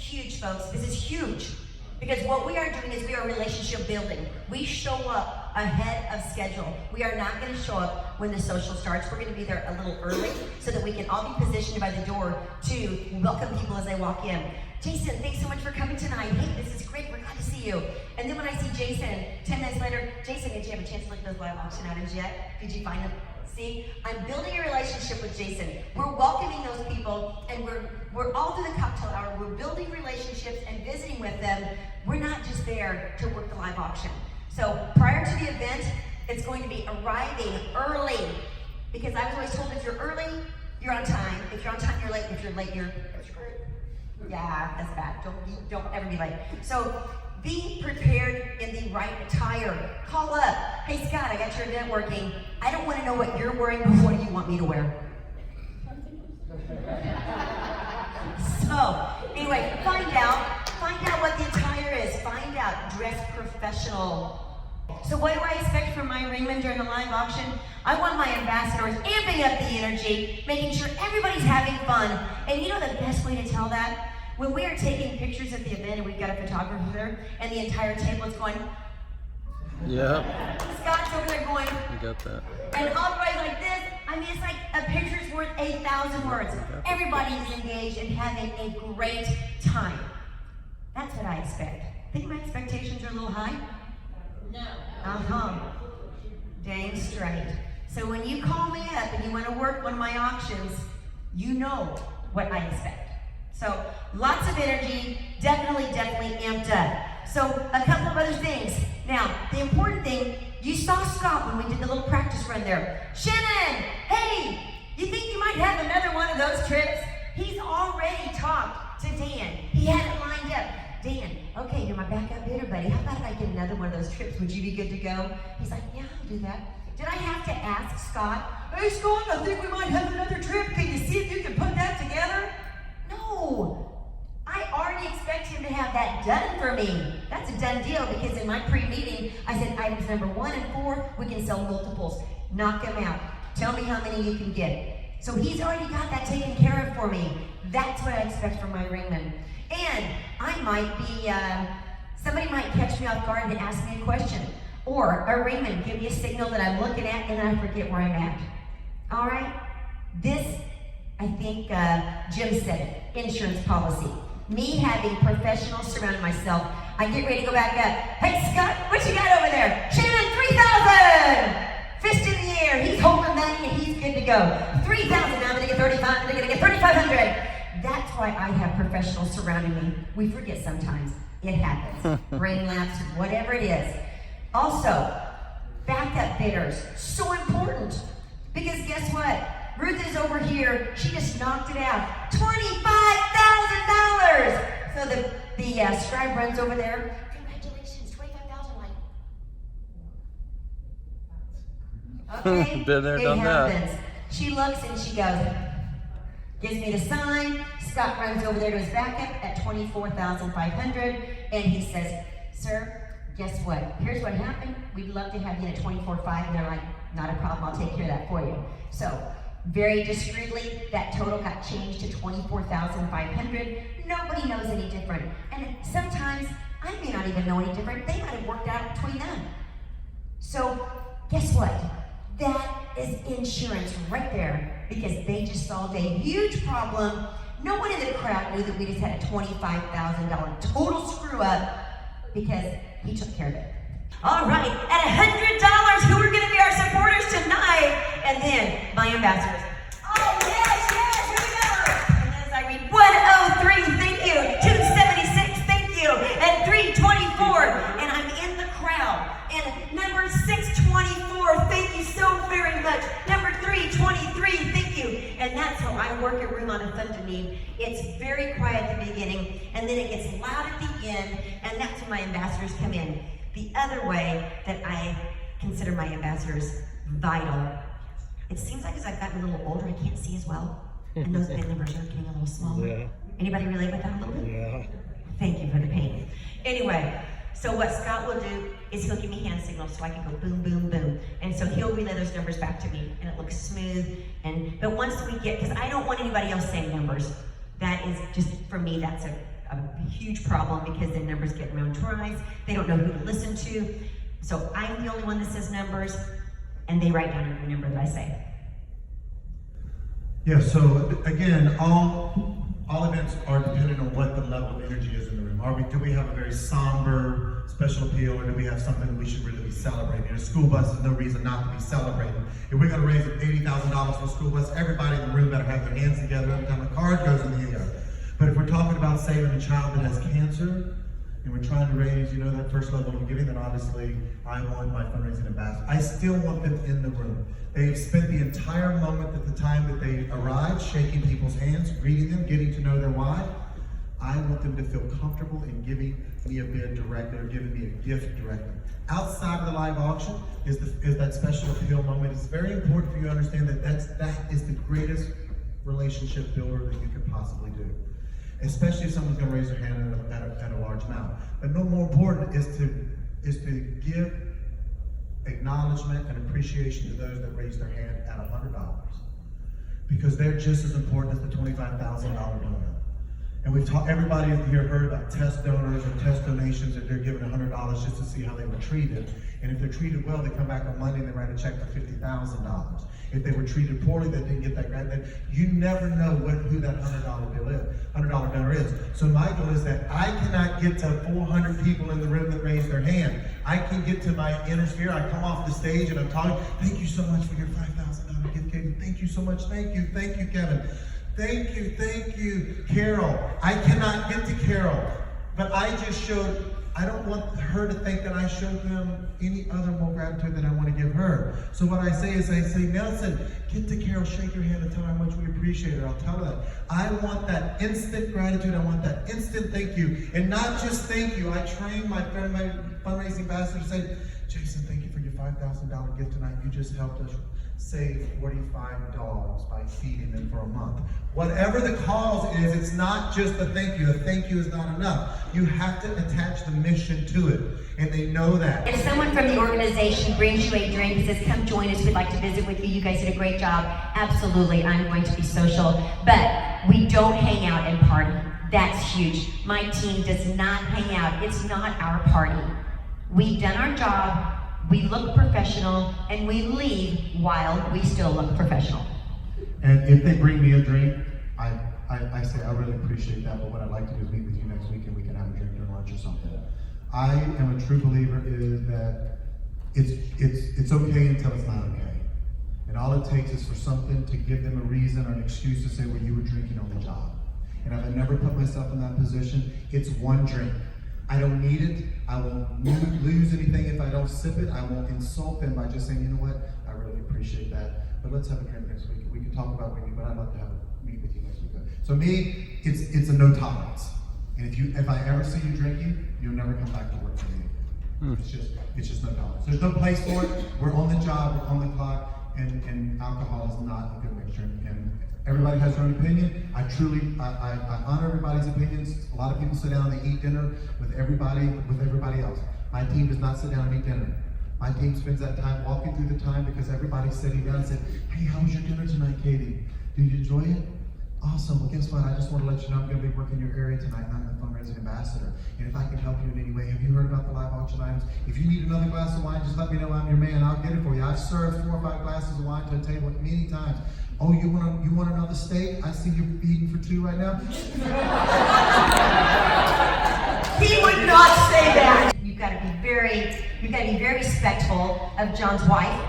huge, folks. This is huge. Because what we are doing is we are relationship building. We show up ahead of schedule. We are not going to show up when the social starts. We're going to be there a little early so that we can all be positioned by the door to welcome people as they walk in. Jason, thanks so much for coming tonight. Hey, this is great. We're glad to see you. And then when I see Jason, 10 minutes later, Jason, did you have a chance to look at those live auction items yet? Did you find them? See, I'm building a relationship with Jason. We're welcoming those people, and we're all through the cocktail hour. We're building relationships and visiting with them. We're not just there to work the live auction. So prior to the event, it's going to be arriving early, because I was always told if you're early, you're on time. If you're on time, you're late. If you're late, you're yeah, that's bad. Don't ever be late. So be prepared in the right attire. Call up. Hey, Scott, I got your event working. I don't want to know what you're wearing, but what do you want me to wear? So, anyway, find out what the attire is. Find out. Dress professional. So what do I expect from my ringmen during the live auction? I want my ambassadors amping up the energy, making sure everybody's having fun. And you know the best way to tell that? When we are taking pictures at the event and we've got a photographer there and the entire table is going, yeah. Scott's over there going, You got that. and all the way like this. I mean, it's like a picture's worth 8,000 words. Everybody is engaged and having a great time. That's what I expect. Think my expectations are a little high? No. Dang straight. So when you call me up and you want to work one of my auctions, you know what I expect. So lots of energy, definitely amped up. So a couple of other things. Now, the important thing, you saw Scott when we did the little practice run there. Shannon, hey, you think you might have another one of those trips? He's already talked to Dan. He had it lined up. Dan, okay, you're my backup bidder, buddy. How about if I get another one of those trips? Would you be good to go? He's like, yeah, I'll do that. Did I have to ask Scott, hey Scott, I think we might have another trip. Can you see if you can put that together? No. I already expect him to have that done for me. That's a done deal, because in my pre-meeting, I said items number 1 and 4, we can sell multiples. Knock them out. Tell me how many you can get. So he's already got that taken care of for me. That's what I expect from my ringman. And I might be, somebody might catch me off guard and ask me a question. Or a ringman give me a signal that I'm looking at and I forget where I'm at. All right? This, I think Jim said it, insurance policy. Me having professionals surrounding myself. I get ready to go back up. Hey Scott, what you got over there? Shannon, 3,000! Fist in the air, he's holding money and he's good to go. 3,000, now I'm gonna get 35, I'm gonna get 3,500. That's why I have professionals surrounding me. We forget sometimes. It happens. Brain lapse, whatever it is. Also, backup bidders, so important. Because guess what? Ruth is over here. She just knocked it out. $25,000. So the scribe runs over there. Congratulations, 25,000. Like, okay, Been there, done happens. that. She looks and she goes, gives me the sign. Scott runs over there to his backup at $24,500, and he says, sir, guess what? Here's what happened. We'd love to have you at $24,500. And they're like, not a problem, I'll take care of that for you. So, very discreetly, that total got changed to $24,500. Nobody knows any different. And sometimes, I may not even know any different. They might have worked out between them. So, guess what? That is insurance right there, because they just solved a huge problem. No one in the crowd knew that we just had a $25,000 total screw up, because he took care of it. All right, at $100, who are going to be our supporters tonight? And then my ambassadors. Oh, yes, here we go. And then as I read 103, thank you. 276, thank you. And 324, and I'm in the crowd. And number 624, thank you so very much. Number 323, thank you. And that's how I work a room on a Fundraising. It's very quiet at the beginning, and then it gets loud at the end, and that's when my ambassadors come in. The other way that I consider my ambassadors vital, it seems like as I've gotten a little older, I can't see as well, and those bid numbers are getting a little smaller. Yeah. Anybody relate with that a little bit? Yeah. Thank you for the pain. Anyway, so what Scott will do is he'll give me hand signals so I can go boom, boom, boom. And so he'll relay those numbers back to me, and it looks smooth. But once we get, because I don't want anybody else saying numbers. That is just, for me, that's a a huge problem because the numbers get around twice. They don't know who to listen to. So I'm the only one that says numbers, and they write down every number that I say. Yeah, so again, all events are dependent on what the level of energy is in the room. Do we have a very somber special appeal, or do we have something that we should really be celebrating? A school bus is no reason not to be celebrating. If we're gonna raise $80,000 for a school bus, everybody in the room better have their hands together every time a card goes in the air. But if we're talking about saving a child that has cancer, and we're trying to raise, that first level of giving, then obviously I want my fundraising ambassador. I still want them in the room. They've spent the entire moment at the time that they arrived, shaking people's hands, greeting them, getting to know their why. I want them to feel comfortable in giving me a bid directly or giving me a gift directly. Outside of the live auction is that special appeal moment. It's very important for you to understand that that is the greatest relationship builder that you could possibly do. Especially if someone's going to raise their hand at a large amount. But no more important is to give acknowledgement and appreciation to those that raise their hand at $100, because they're just as important as the $25,000 donor. And we've taught everybody here heard about test donors or test donations that they're giving $100 just to see how they were treated. And if they're treated well, they come back on Monday and they write a check for $50,000. If they were treated poorly, they didn't get that grant. Then you never know who that $100 donor is. So my goal is that I cannot get to 400 people in the room that raise their hand. I can get to my inner sphere. I come off the stage and I'm talking. Thank you so much for your $5,000 gift, Katie. Thank you so much. Thank you, Kevin. Thank you, Carol. I cannot get to Carol, but I don't want her to think that I showed them any other more gratitude than I want to give her. So what I say is, Nelson, get to Carol, shake her hand and tell her how much we appreciate her. I'll tell her that. I want that instant gratitude. I want that instant thank you. And not just thank you. I train my fundraising ambassador to say, Jason, thank you for your $5,000 gift tonight. You just helped us save 45 dogs by feeding them for a month. Whatever the cause is, it's not just a thank you. A thank you is not enough. You have to attach the mission to it, and they know that. If someone from the organization brings you a drink and says, come join us, we'd like to visit with you, you guys did a great job, absolutely, I'm going to be social. But we don't hang out and party. That's huge. My team does not hang out. It's not our party. We've done our job. We look professional, and we leave while we still look professional. And if they bring me a drink, I say I really appreciate that, but what I'd like to do is meet with you next week and we can have a drink during lunch or something. I am a true believer is that it's okay until it's not okay. And all it takes is for something to give them a reason or an excuse to say, well, you were drinking on the job. And if I never put myself in that position, it's one drink. I don't need it. I won't lose anything if I don't sip it. I won't insult them by just saying, you know what, I really appreciate that, but let's have a drink next week. We can talk about when but I'd love to meet with you next week. So me, it's a no tolerance. And if I ever see you drinking, you'll never come back to work for me. It's just no tolerance. There's no place for it. We're on the job, we're on the clock, and alcohol is not a good mixture. And everybody has their own opinion. I honor everybody's opinions. A lot of people sit down and they eat dinner with everybody else. My team does not sit down and eat dinner. My team spends that time walking through the time because everybody's sitting down and said, hey, how was your dinner tonight, Katie? Did you enjoy it? Awesome. Well, guess what? I just want to let you know I'm going to be working in your area tonight, and I'm the Fundraising Ambassador. And if I can help you in any way, have you heard about the live auction items? If you need another glass of wine, just let me know. I'm your man. I'll get it for you. I've served 4 or 5 glasses of wine to a table many times. Oh, you want another steak? I see you're eating for 2 right now. He would not say that. You've got to be very respectful of John's wife,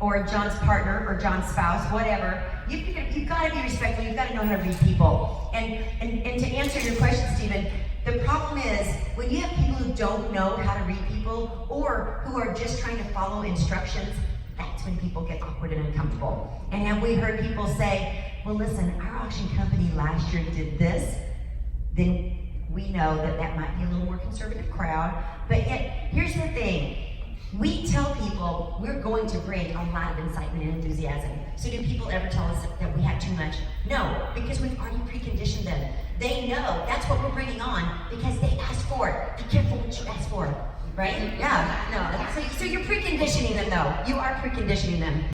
or John's partner, or John's spouse, whatever. You've got to be respectful. You've got to know how to read people. And to answer your question, Stephen, the problem is when you have people who don't know how to read people, or who are just trying to follow instructions, that's when people get awkward and uncomfortable. And have we heard people say, well, listen, our auction company last year did this, then we know that might be a little more conservative crowd. But yet, here's the thing. We tell people we're going to bring a lot of excitement and enthusiasm. So do people ever tell us that we have too much? No, because we've already preconditioned them. They know that's what we're bringing on because they asked for it. Be careful what you ask for, right? Yeah, no. So you're preconditioning them though. You are preconditioning them.